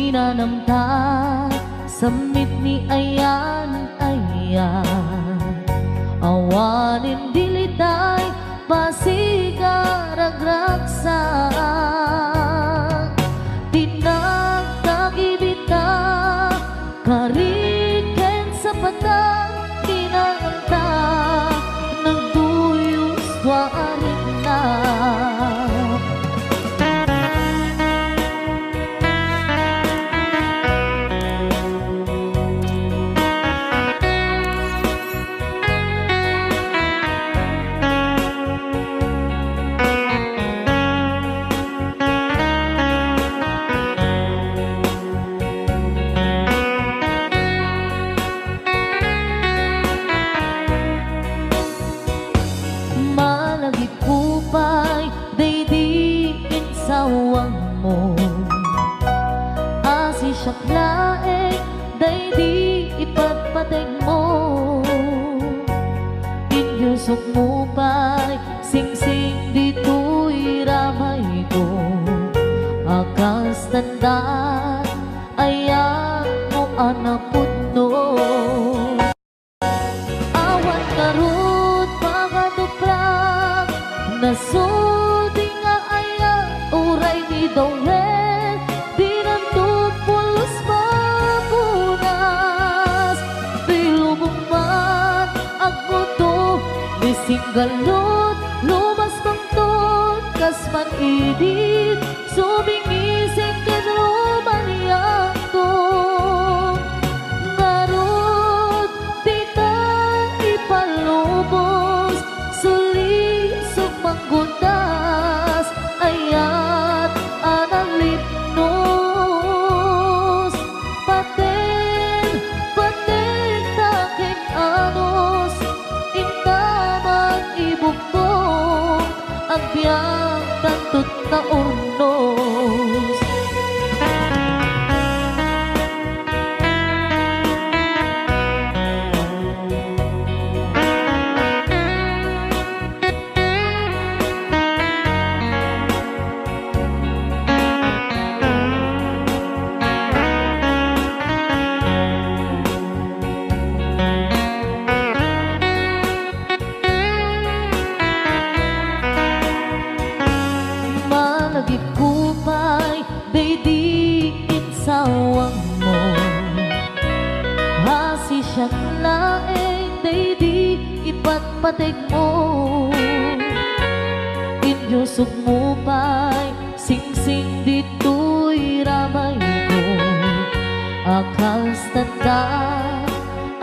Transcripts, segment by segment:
Pinanamta samit ni ayan awanin dilitay pasigaragraksak tinagtagibita kariken sa patang pinanamta nagduyos warin na Laeng daydi ipagpateg mo inyusok mo pa'y sing-sing dito'y ramay ko akas tandaan ayan mo anapod no awan karot pakatuprak nasudi nga ayan uray ni Dawel singgalot lumas bangton kasman idit sumingising kenromanian to ngarot tita ipalubos suli sumanggundas ayat analipnos paten taking anos ibukong ang biyang tantut na urnos laeng daydi ipagpateg mo inyusok mo pa'y sing-sing dito'y ramay ko akas tanda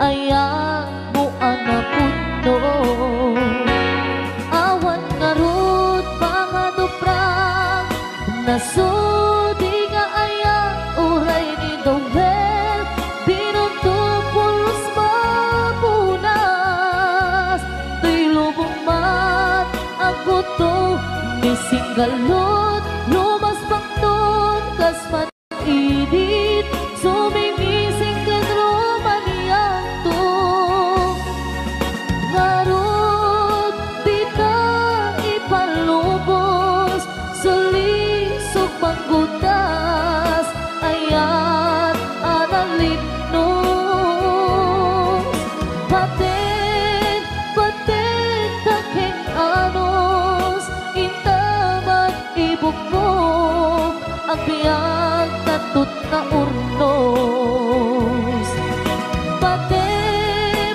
ayan mo anapod no awan ngarot pangaduprang nasudi nga ayan uray ni Dawel singgalot lumas bangton kasman idit sumingising kenromanian to ngarot tita ipalubos suli sumanggundas ayat analipnos paten taking anos ibukong ang biyang tatut na urnos paten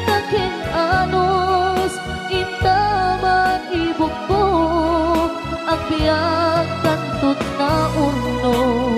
taking anos intaman ibukong ang biyang tatut na urnos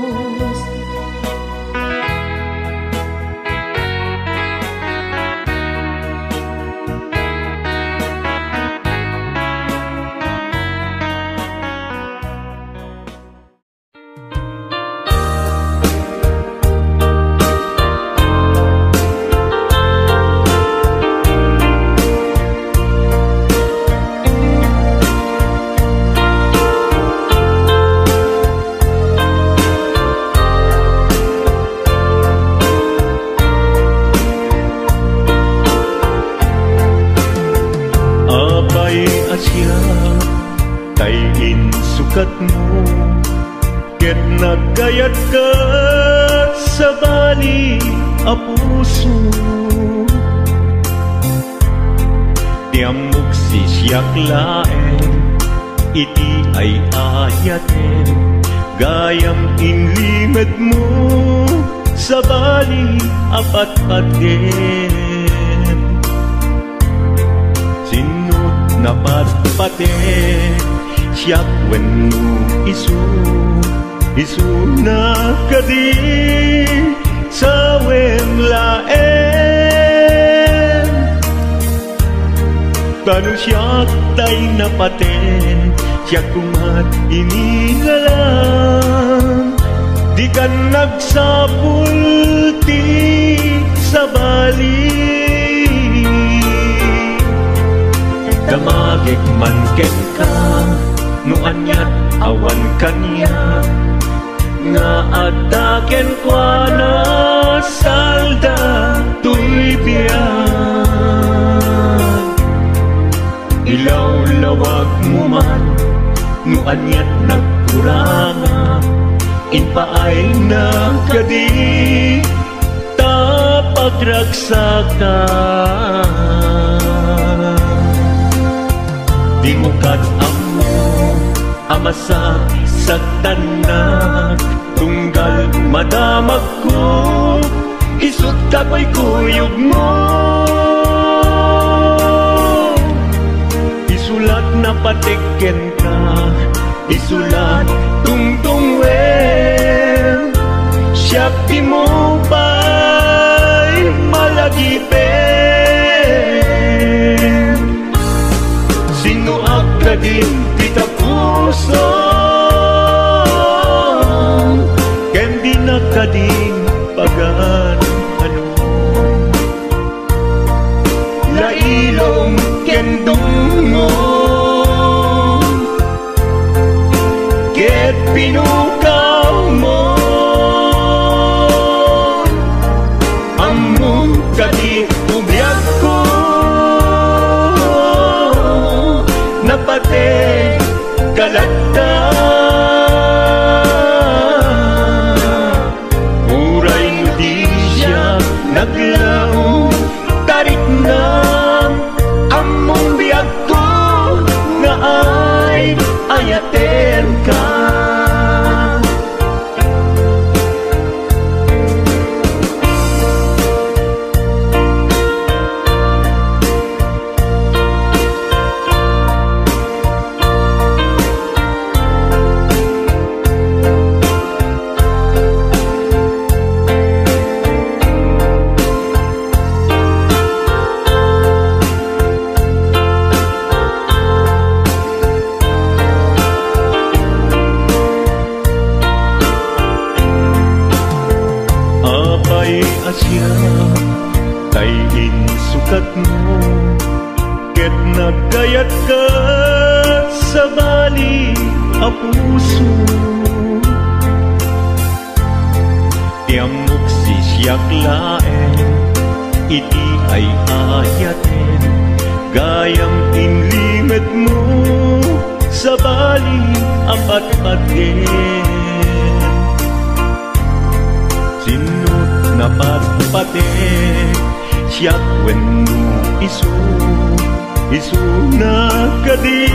ket nagkayat ka sa bali a puso. Tiamok si siyak laeng, iti ay ayaten, gayam inlimad mo sa bali apat-paten. Sinut na patpaten, siyak wenno isu na kadi sa wemlaen. Kanu siyak tay napaten, siyak kumat inilalang, di ka nagsapulti sa bali. Damagik man ken ka, no anyat awan kanya, nga ataken kwa na salda tuy biyag. Ilaw-lawag mo man, no anyat nagkuranga, inpaay na kadi tapagragsakan. Di mo amo amasak sa tanak, tunggal madamag ko, isut ka ko'y kuyog mo. Isulat na patiken ka, isulat tungtungwen, siyak di mo ba'y malagipin. Sino ka din kita puso, ken di na ka din pagan ano. Lailong ken dungong, ket pinukaw mo, among kadi ubiyag ko, napate kalagta. Uray mo di siya naglaw, tarik na among biyag ko, nga ay ayaten ka. Asya kay insukat mo, ket nagkayat ka sa bali a puso. Tiamok si siyak laeng, iti ay ayaten, gayam inlimad mo sa bali apat-paten. Sinut na patpaten, siyak wenno isu na kadi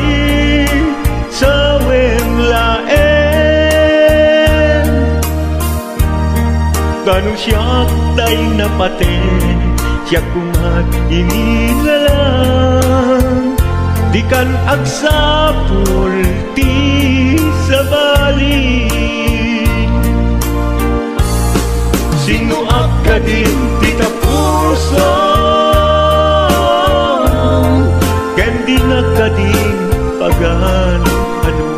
sa wemlaen. Kanu siyak tay napaten, siyak kumat inilalang, di kan agsapulti sa bali. Sino ka din kita puso, ken di na ka din pagan ano.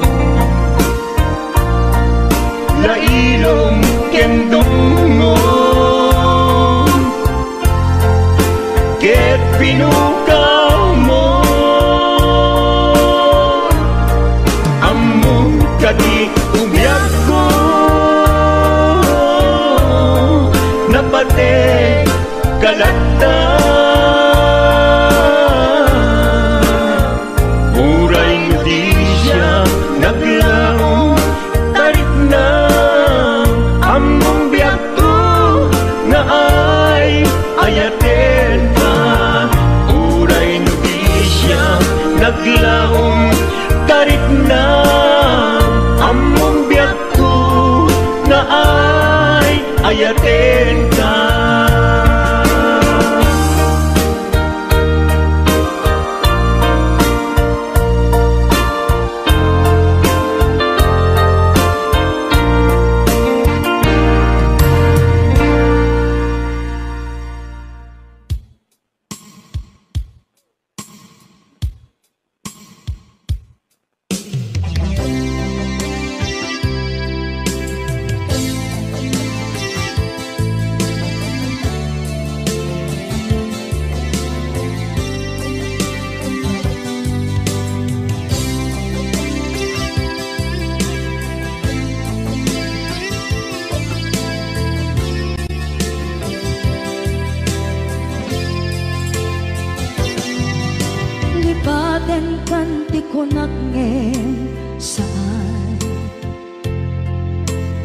Lailong ken dungong, ket pinukaw mo, among kadi ubiyag ko, napate kalagta. Uray mo di siya naglaw, tarik na ayaten ka.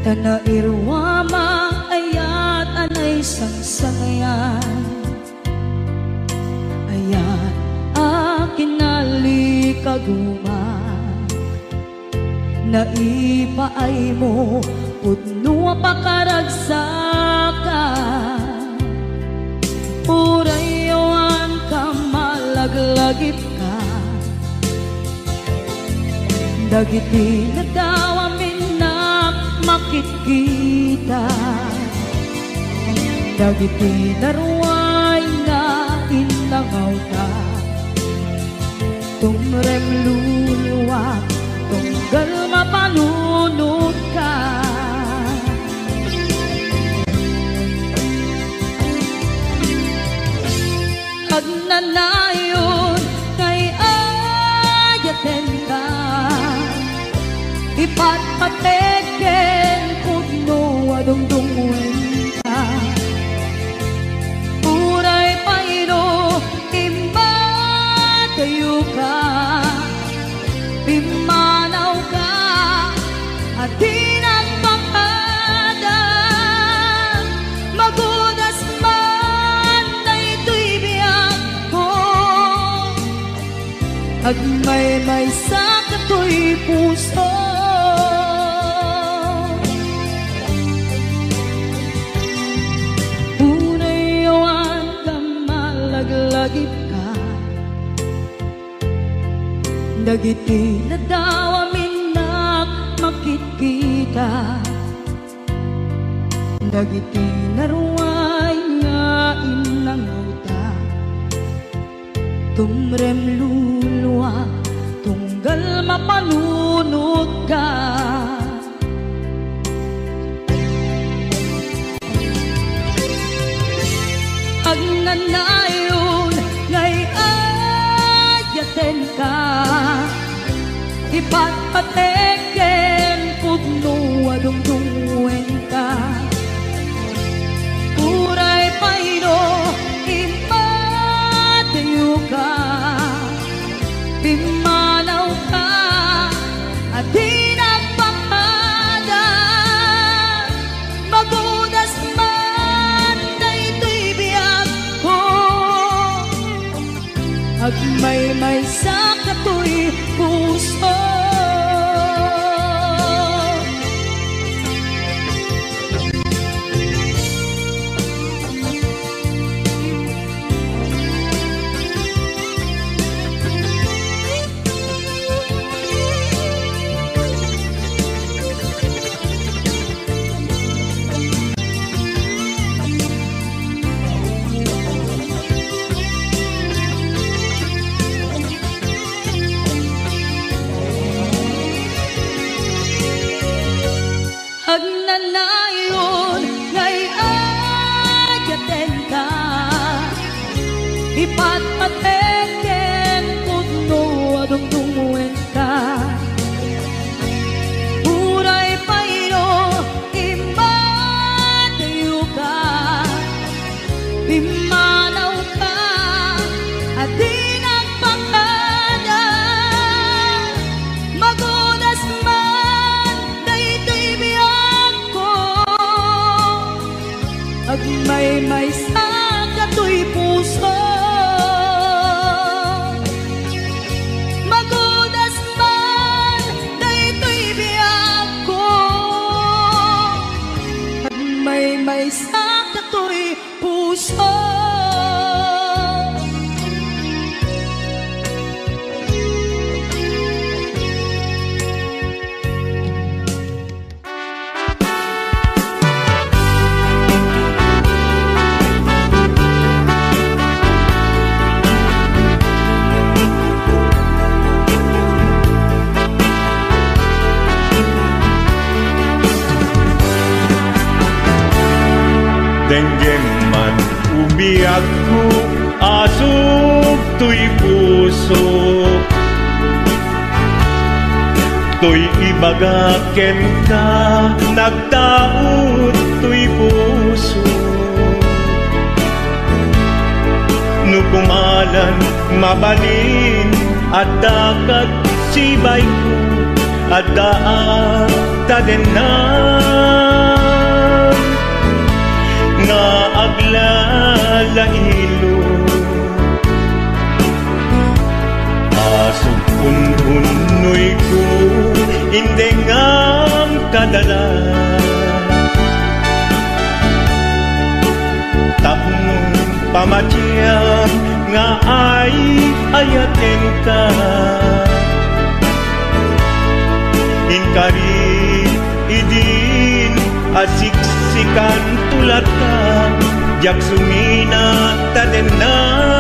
Tanairwama ayat anay sangsangayan, ayat akin nalikaguma, naipaay mo pudno pakaragsakan, urayawan ka malaglagip ka, dagiti nagdawamin makit kita, dagiti naruay nga inangaw ka, tumrem luluwak, tunggal mapanunod ka. Agnanayon kay ayaten ka, ipatpateken pudno adungdungwen ka, uray payno imbatayo ka, pimanaw ka at tinagpakadan, magudas man na ito'y biyag ko, agmay-may sa kato'y puso. Lagip ka, dagiti nadawamin na makit kita, dagiti naruay nga inangaw ta, tumrem luluwa, tunggal mapanunod ka. Agnanayon ngay ayaten ka, ipatpateken pudno adungdungwen ka, uray payno impatayo ka, pimanaw ka at tinagpakadan, magudas man na ito'y biyag ko, agmay-may sa kato'y puso. Agnanayon ngay ayaten ka, ipatpateken pudno adungdungwen ka, uray payno imbatayo ka, pimanaw ka at tinagpakadan, magudas man na ito'y biyag ko, agmay-may sa kato'y puso. Magudas man na ito'y biyag ko, agmay-may Denggem man umiyak ko, asog to'y puso. To'y ibagaken ka, nagtaot to'y puso. Nukumalan, mabalin, at dakat sibay ko, at daan tadenan. Nga aglalahilo, asog unhunoy ko, hindi ngam kadala. Tapong pamatyang nga ay ayaten ka. Inkari idin asiksikan tulat ka, jak sumina tadenam.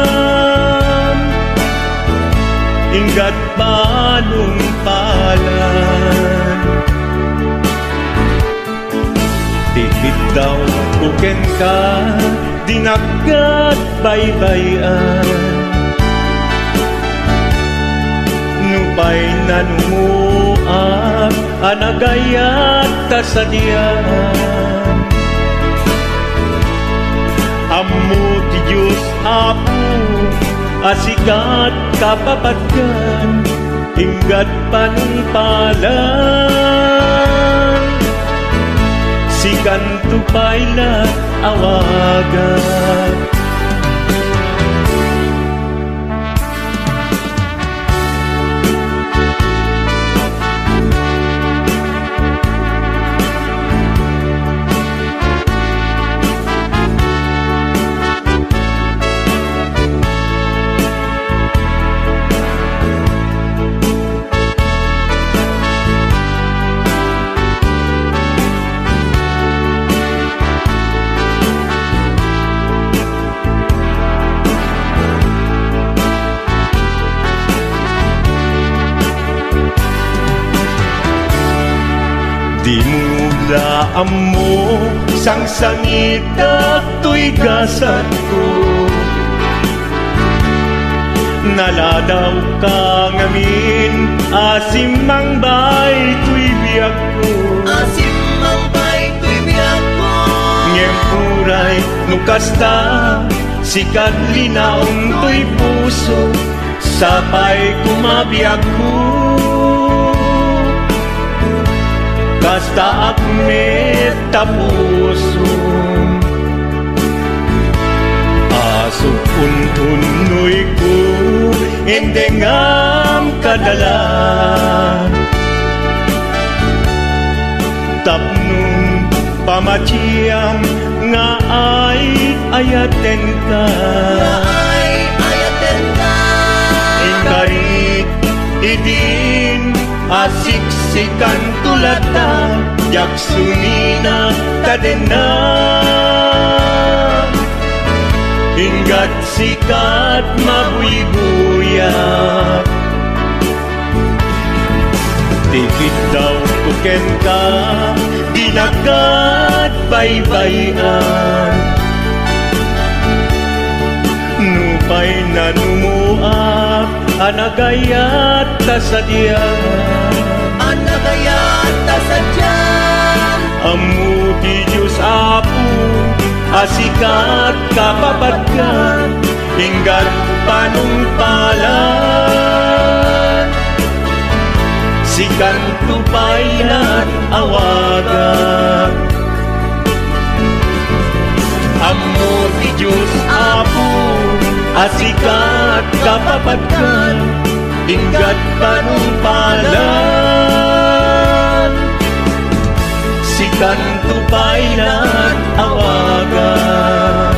Ingat balong palan, tikit daw kuken ka, dinagat baybayan. Nupay nanumuak, anagayat kasadian. Ammo ti Diyos Apo, asikat kapapatkan, inggat panumpalan. Sikan tupayla awagan. Di mula amo sang sangit to'y gasat ko. Naladaw ka ngamin, asimang bay to'y biyak ko. Asimang bay to'y biyak ko. Ngem puray nukasta, sikat linaong to'y puso, sapay kumabiyak ko. Kasta akmet tapuso, asok untunoy ko, endengam kadala. Tapnong pamatyang nga ay ayaten ka. Nga ay ayaten ka. Inkarit idin asiksikan tulata, jak sumina tadena. Inggat sikat mabuy-buyak, tikit daw tuken ka, dinagat baybayan. Nupay nanumuak, anagayat tasadyan. Anagayat tasadyan. Ammo ti Diyos Apo, asikat kapapatkan, inggat panumpalan. Sikan tupaylan awagan. Ammo ti Diyos Apo, asikat kapapatkan, inggat panumpalan. Sikan tupaylan awagan.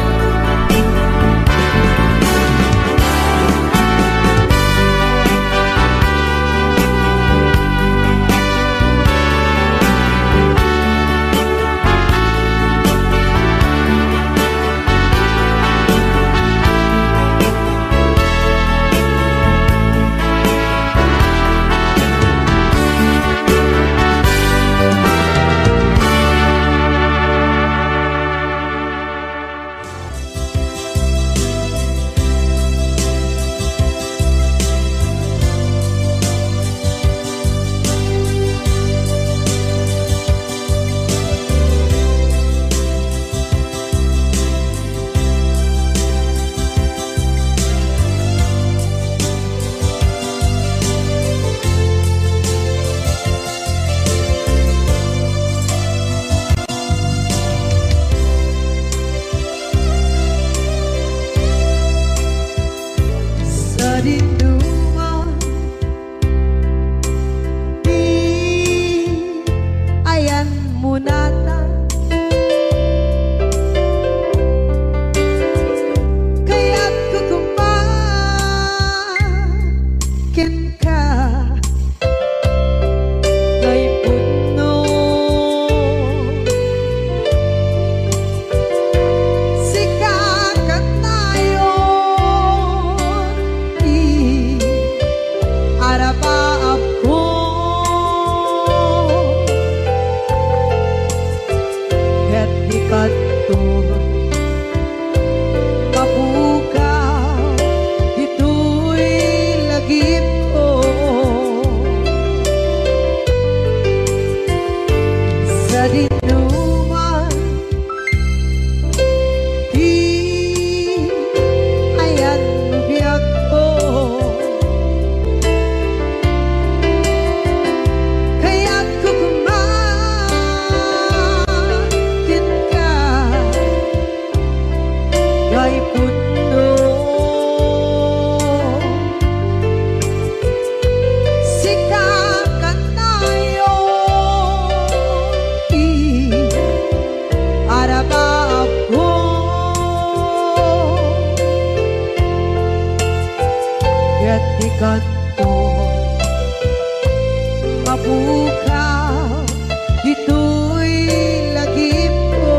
munata kaya't kukumakin ka kay puno sikakat nayon arapaap ko ket dikadto mapukaw dito'y lagip ko sa dinuman di ayan biyak ko kaya't kukumakin ka kay puno sikakat nayon arapaap ko ket dikadto mapukaw dito'y lagip ko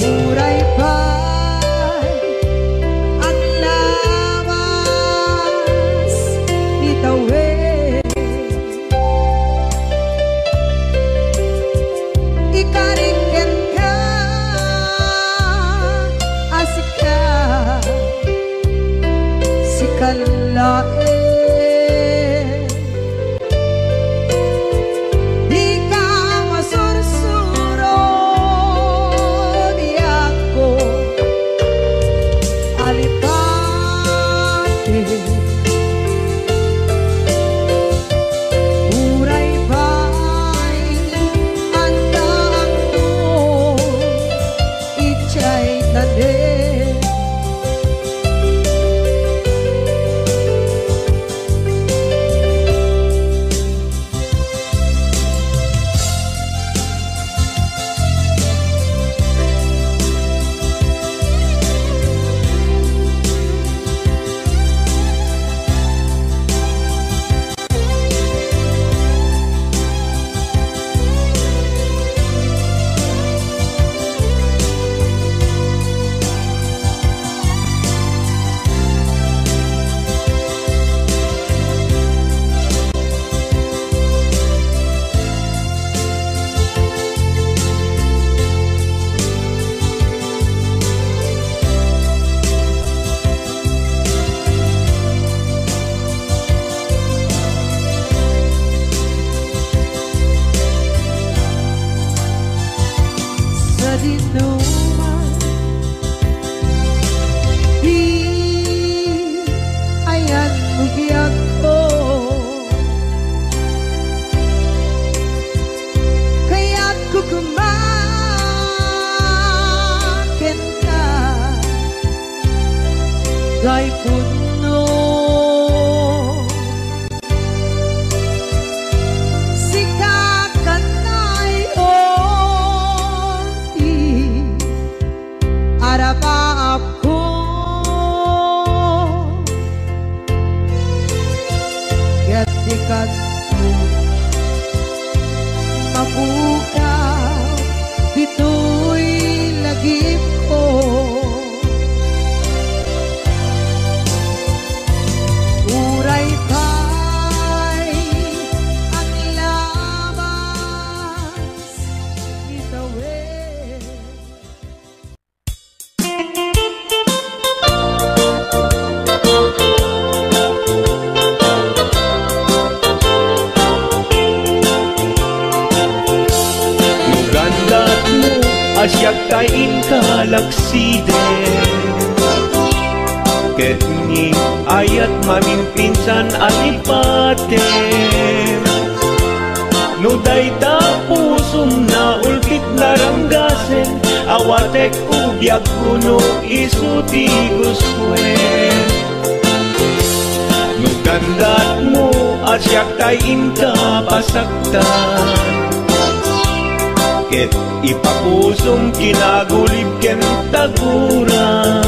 muray pa'y ang lawas ni tawid ikariken ka asika sikalae di ka masursuro di ako alipate muray pa'y andaan ko ichay tanin sa dinuman di ayan biyak ko kaya't kukumakin ka kay puno sikakat nayon arapaap ko ket dikadto mapukaw dito'y lagip ko muray pa'y ang lawas ni tawid Nugandat mo asyak kain kalaksiden ket ni ayat mamimpinsan alipaten no dayta pusum na ulkit naranggasen awatek ubyak kuno isuti guswen no gandat mo asyak tay inka pasaktan. Ket ipapusong kinagulib ken taguran.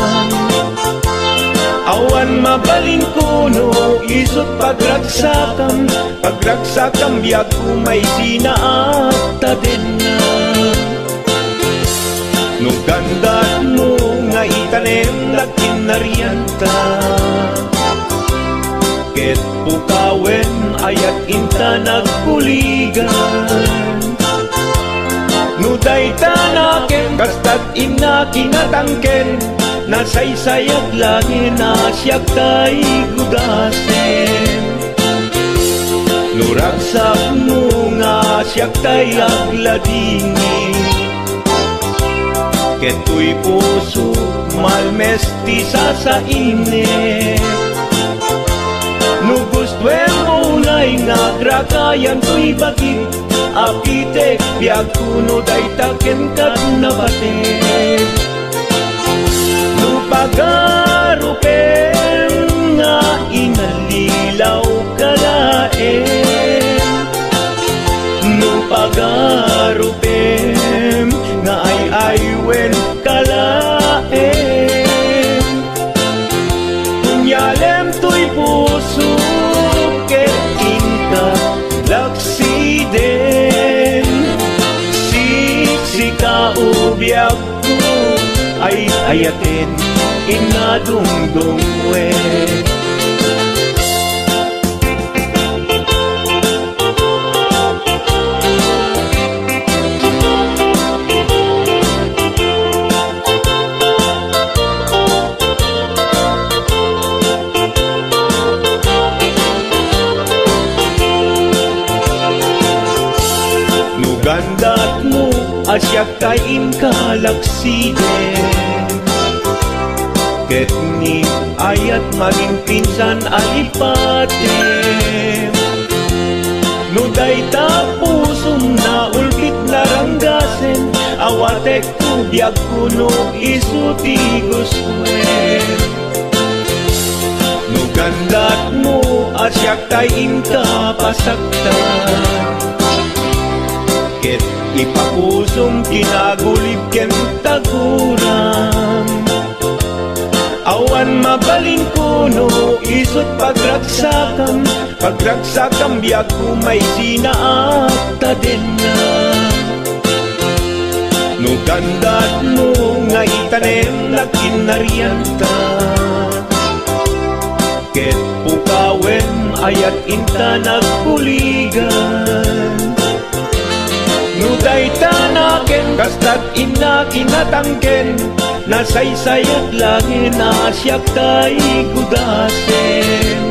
Awan mabalin kuno isut pagragsakam, pagragsakam biag umay sinaat tadenna. Nung gandat mo nga itanem na kinarianta, ket pukawen ayat inta nagkuligan. Nuday tanaken kastat ina kinatangken, nasaysayat langin asyak tay gudasen. Nuragsak mo nga asyak tay agladingin, keto'y puso malmesti sa init. Nugustwen mo na'y nagrakayan to'y bagit, apitek biag kuno day taken kat nabatek. Nupagarupen nga inalilaw kalaen, nupagarupen nga ay aywen kalaen. Kunyalem to'y puso ket inka laksiden, siksika ubiag ko ay ayaten inadungdungwe. Nugandat mo asyak tay inka laksiden, ket ni ayat maging pinsan alipatem. Nuday tapusum na ulkit naranggasen, awatek kubyag kuno isuti guswen. Nugandat mo asyak tay inka pasaktan, ket ipapusum kinagulib ken taguran. Awan mabalin kuno isut pagragsakam, pagragsakam biag umay sinaat tadenna. Nugandat mo nga itanem na kinarianta, ket pukawen ayat inta nagkuligan. Nuday tanaken kastat ina kinatangken, nasaysayat langin asyak tay gudasen.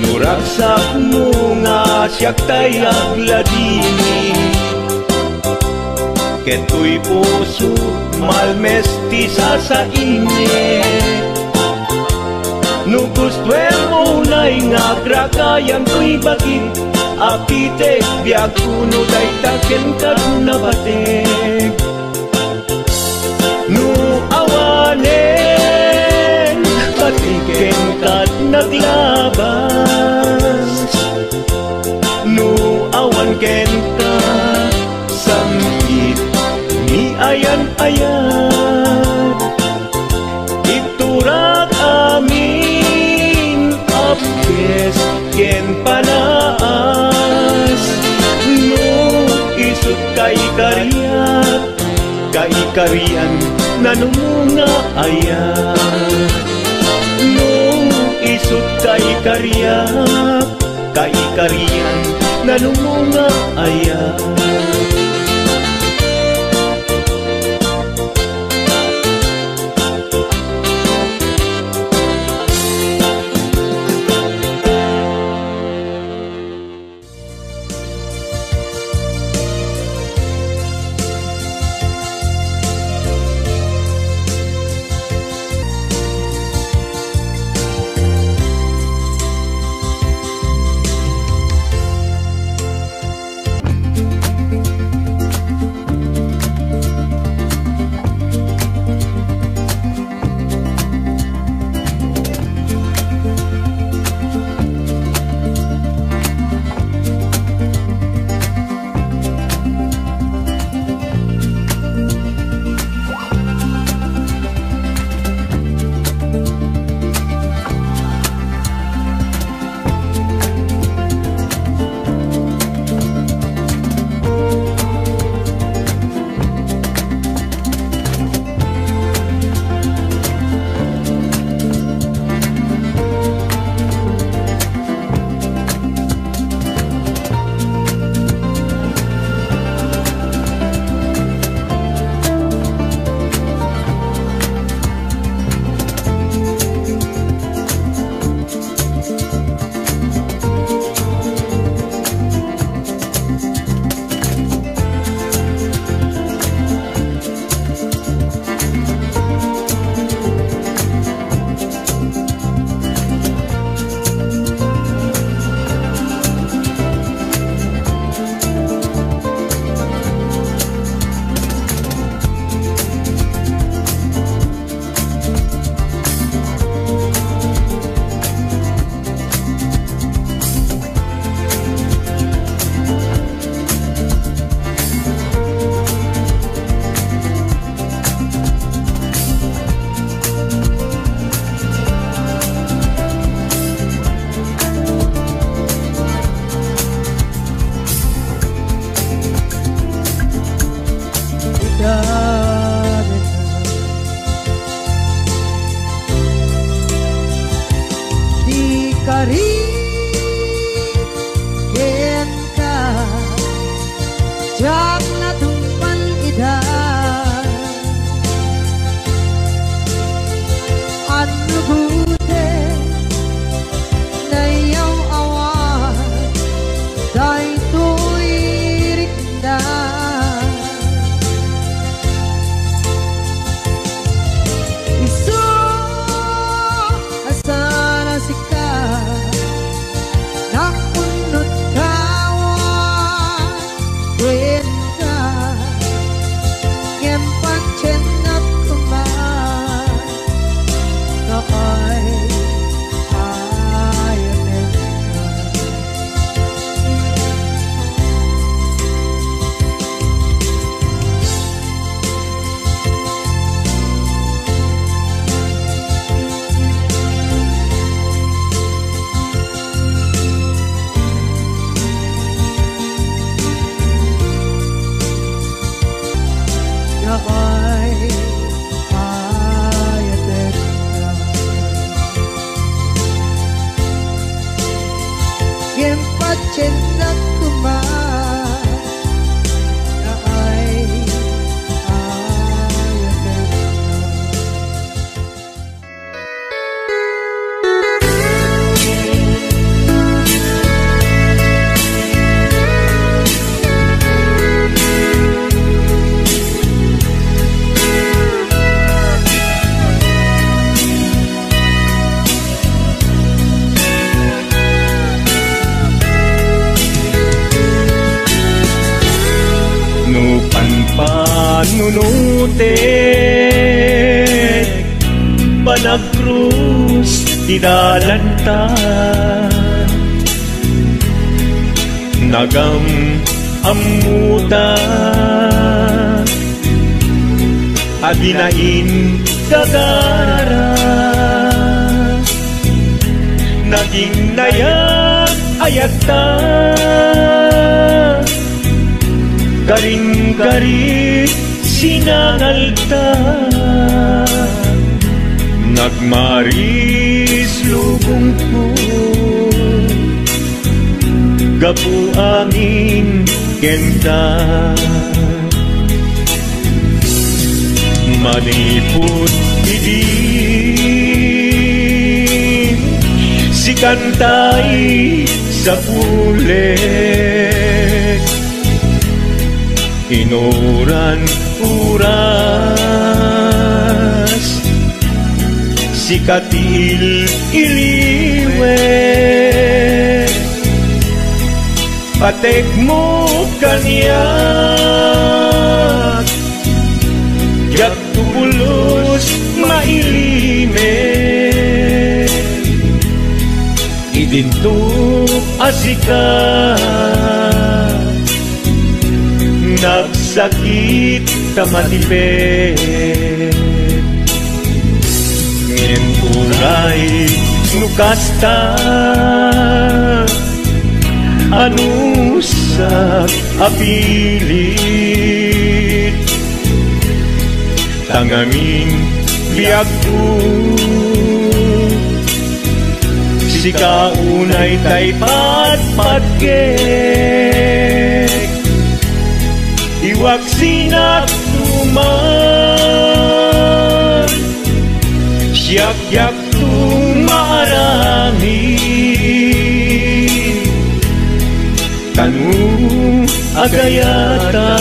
Nuragsak mo nga asyak tay agladini, keto'y puso malmesti sa init. Nugustwen mo na'y nagrakayan to'y bagit, apitek biag kuno day taken kat nabatek. Nu awanen patiken kat naglabas, nu awan ken ka samgit ni ayan-ayan. Iturak amin apkes ken panaas, nu isut kay kariat, kay karian nanumunga ayat. No isut kay kariat, kay karian nanumunga ayat. chen nak kuma na ay panunutik panagkrus tidalanta nagam amuta adinain gagara naging nayak ayata garing-garing sinangalta nagmaris lubong ko gapu angin kenta maniput idin si kantay sa pulet inuran uras si katil iliwe patek mo kanyak yak tubulos mailime idinto asika nagsakit tamatipet ngin uray nukasta anusak apilit tangamin biag ko si kaunay tay patpatgek iwag sinak tuman siyak-yak tumarami tanu agayata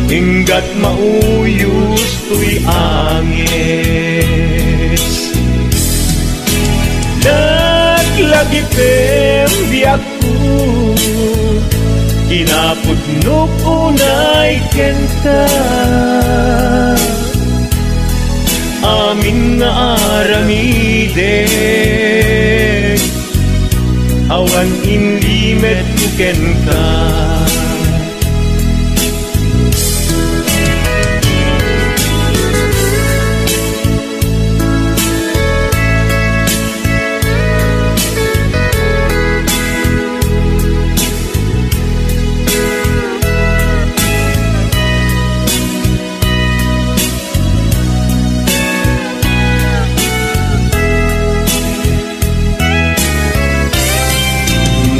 hinggat mauyos tuy angis naglagi pembiyak ko kinapudnok unay kenta amin nga aramiden awan inlimet kenta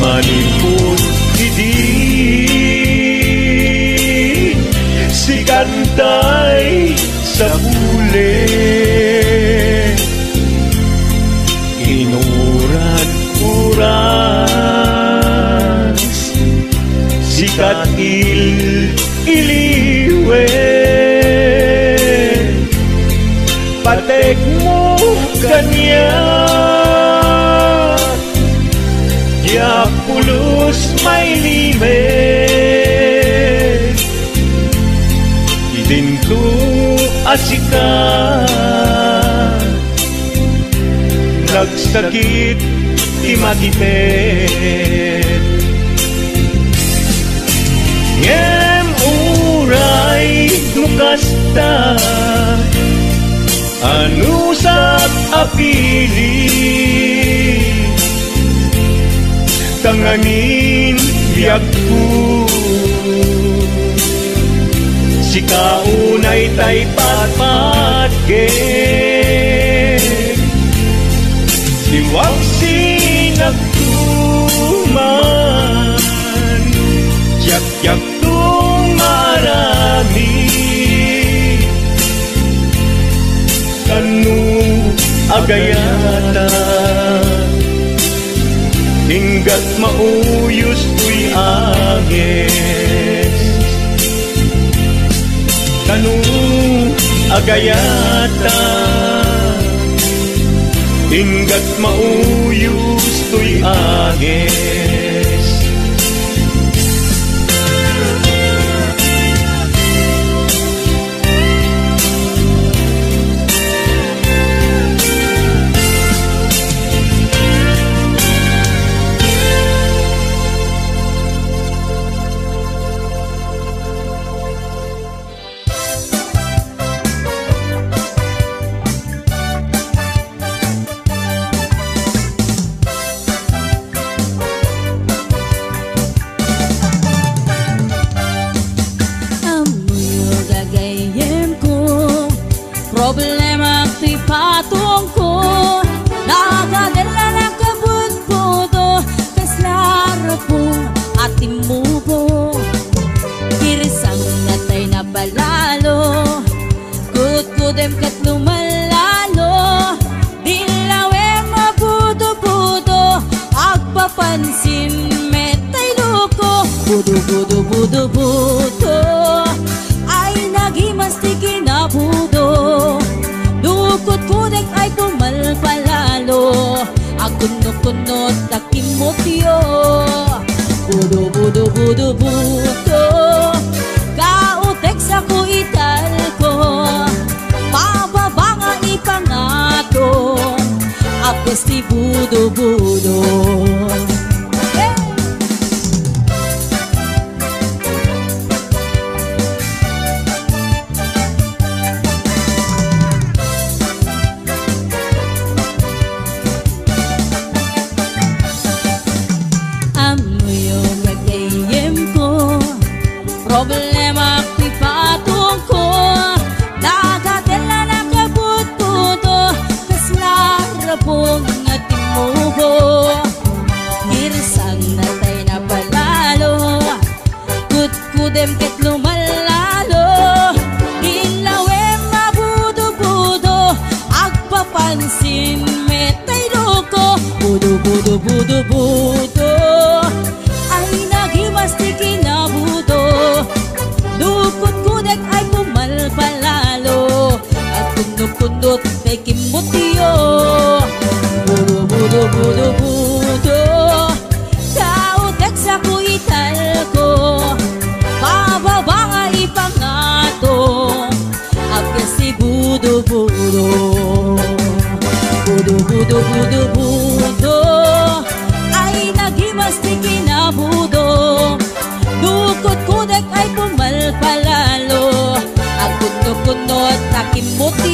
maniput idin si kantay sa pulet inuran uras si katil iliwe patek mo kanya yak pulos may limet idinto asika nagsakit imatipet ngem uray nukasta anusak apili tanganin biag ko si kaunay tay patpatgek iwag sinagto agayata hinggat mauyos tuy agis kanu agayata hinggat mauyos tuy agis problema ti patong ko nagadala na kabut-budo kaslara po ating mubo kirisang natay na balalo kut-kudem kat lumalalo dilawe mabudo-budo agpapansin metay luko budo-budo-budo-budo ay nagimastiki na budo dukot-kudek ay pumalpalalo akunot-kunot takimotyo budo-budo-budo-budo kautek sa kuital ko pababa nga ipangato apos ti budo-budo problema ti patong ko nagadala na kabut-budo kaslara pong ating mubo kirsang natay na palalo kut-kudem ket lumalalo ilawe mabudo-budo agpapansin metay loko budo-budo-budo-budo ay nagimastiki na budo dukot-kudek ay pumalpalalo at kundot-kundot kay kimutyo budo-budo-budo-budo kautek sa kuital ko pababa nga ipangato agkas si budo-budo budo-budo-budo-budo ay nagimastiki na budo dukot-kudek ay pumalpalalo at kundot-kundot takimutyo